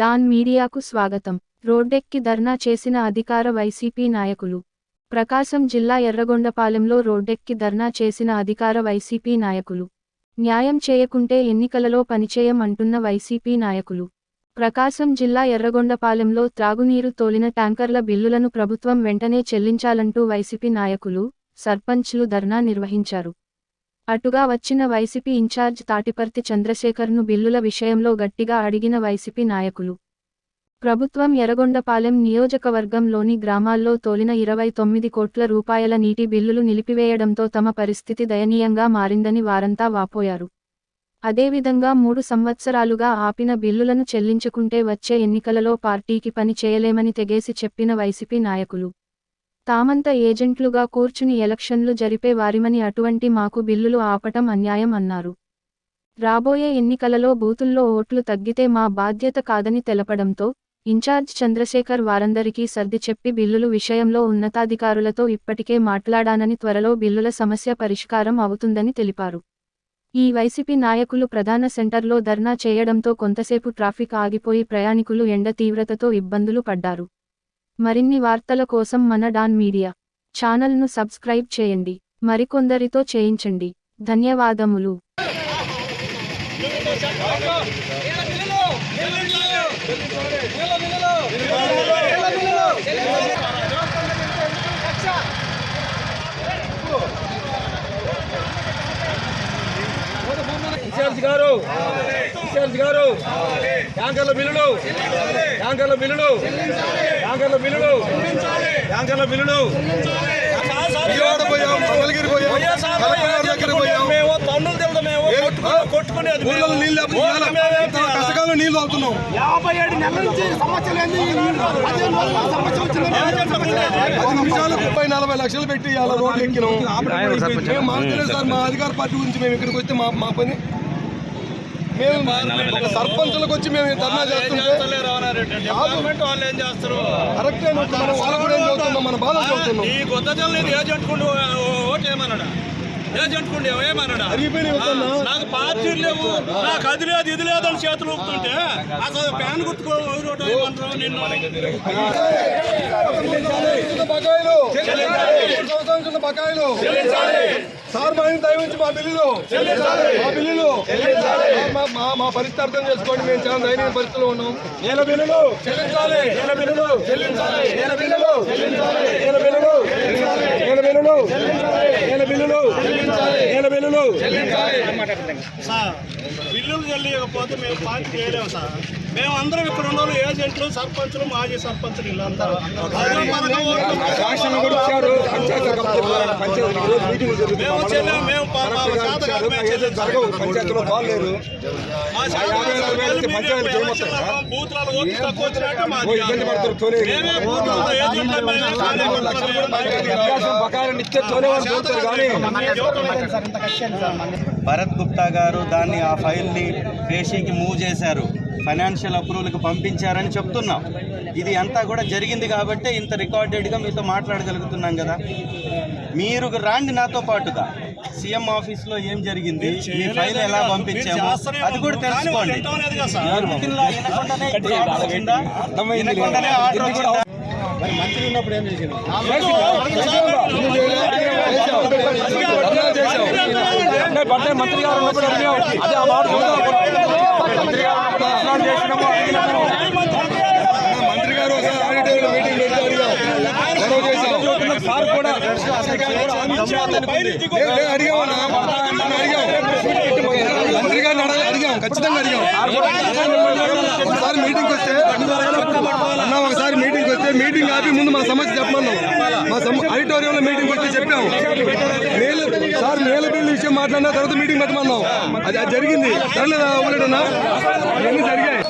Don మీడియాకు స్వాగతం. రోడ్డెక్కి ధర్నా చేసిన అధికార వైసీపీ నాయకులు. ప్రకాశం జిల్లా ఎర్రగొండపాలెంలో రోడ్డెక్కి ధర్నా చేసిన అధికార వైసీపీ నాయకులు. న్యాయం చేయకుంటే ఎన్నికలలో పనిచేయం అంటున్న వైసీపీ నాయకులు. ప్రకాశం జిల్లా ఎర్రగొండపాలెంలో త్రాగునీరు తోలిన ట్యాంకర్ల బిల్లులను ప్రభుత్వం వెంటనే చెల్లించాలంటూ వైసీపీ నాయకులు, సర్పంచ్లు ధర్నా నిర్వహించారు. అటుగా వచ్చిన వైసీపీ ఇన్ఛార్జ్ తాటిపర్తి చంద్రశేఖర్ను బిల్లుల విషయంలో గట్టిగా అడిగిన వైసీపీ నాయకులు. ప్రభుత్వం ఎర్రగొండపాలెం నియోజకవర్గంలోని గ్రామాల్లో తోలిన 29 కోట్ల రూపాయల నీటి బిల్లులు నిలిపివేయడంతో తమ పరిస్థితి దయనీయంగా మారిందని వారంతా వాపోయారు. అదేవిధంగా 3 సంవత్సరాలుగా ఆపిన బిల్లులను చెల్లించుకుంటే వచ్చే ఎన్నికలలో పార్టీకి పని చేయలేమని తెగేసి చెప్పిన వైసీపీ నాయకులు. తామంతా ఏజెంట్లుగా కూర్చుని ఎలక్షన్లు జరిపే వారిమని అటువంటి మాకు బిల్లులు ఆపటం అన్యాయం అన్నారు. రాబోయే ఎన్నికలలో బూతుల్లో ఓట్లు తగ్గితే మా బాధ్యత కాదని తెలపడంతో ఇన్ఛార్జ్ చంద్రశేఖర్ వారందరికీ సర్ది చెప్పి బిల్లులు విషయంలో ఉన్నతాధికారులతో ఇప్పటికే మాట్లాడానని త్వరలో బిల్లుల సమస్య పరిష్కారం అవుతుందని తెలిపారు. ఈ వైసీపీ నాయకులు ప్రధాన సెంటర్లో ధర్నా చేయడంతో కొంతసేపు ట్రాఫిక్ ఆగిపోయి ప్రయాణికులు ఎండ తీవ్రతతో ఇబ్బందులు పడ్డారు. మరిన్ని వార్తల కోసం మన డాన్ మీడియా ఛానల్ను సబ్స్క్రైబ్ చేయండి, మరికొందరితో చేయించండి. ధన్యవాదములు. ఇన్ఛార్జ్ గారు ట్యాంకర్ల బిల్లులు కష్టకాలంలో నీళ్లు అవుతున్నాం. 57 నెలల నుంచి సమస్య లేదు. 10 నిమిషాలు 30-40 లక్షలు పెట్టి అలా రోడ్లు ఎక్కినాం. సార్ మా అధికార పార్టీ గురించి మేము ఇక్కడికి వస్తే మా పని మేము సర్పంచులకు వచ్చి మేము ధర్నా చేస్తుంటే కరెక్టే. మనం వాళ్ళ కూడా ఏం చదువుతున్నాం, మన బాధ చదువుతున్నాం. నాకు పార్టీ లేవు, నాకు అది లేదు ఇది లేదని చేతులు ఊపుతుంటే అసలు ప్యాన్ బకాయిలు సార్ మా దయవించి మా బిల్లులు మా పరిస్థితి అర్థం చేసుకోండి. మేము చాలా దయనీయ పరిస్థితిలో ఉన్నాం. ఏల బిల్లులు చెల్లించాలి. బిల్లులు చెల్లియకపోతే మేము పార్టీ చేయలేము సార్. మేము అందరం ఇక్కడ ఉన్న ఏజెంట్లు, సర్పంచులు, మాజీ సర్పంచులు వీళ్ళంతా బూత్లలో ఓట్లు తక్కువ వచ్చినట్టు భరత్ గుప్తా గారు దాన్ని ఆ ఫైల్ని పేషీకి మూవ్ చేశారు, ఫైనాన్షియల్ అప్రూవల్కి పంపించారని చెప్తున్నాం. ఇది అంతా కూడా జరిగింది కాబట్టి ఇంత రికార్డెడ్గా మీతో మాట్లాడగలుగుతున్నాం కదా. మీరు రాండి నాతో పాటుగా సీఎం ఆఫీస్లో ఏం జరిగింది, మీ ఫైల్ ఎలా పంపించాము అది కూడా తెలుసుకోండి. ఆర్డర్ కూడా మంత్రి ఉన్నప్పుడు ఏం చేసింది? మంత్రి గారు ఉన్నప్పుడు అదే ఆ మాట మంత్రి గారు మీటింగ్ పెట్టి సార్ కూడా అడిగాం. మంత్రి గారిని అడిగాం, ఖచ్చితంగా అడిగాం. ఒకసారి మీటింగ్కి వస్తే మీటింగ్ ఆపి ముందు మా సమస్య చెప్పమన్నాం. మా ఆడిటోరియంలో మీటింగ్ వస్తే చెప్పాము. నేల బిల్లు విషయం మాట్లాడినా తర్వాత మీటింగ్ పెట్టమన్నాం. అది జరిగింది. సరేనా? ఇవన్నీ జరిగాయి.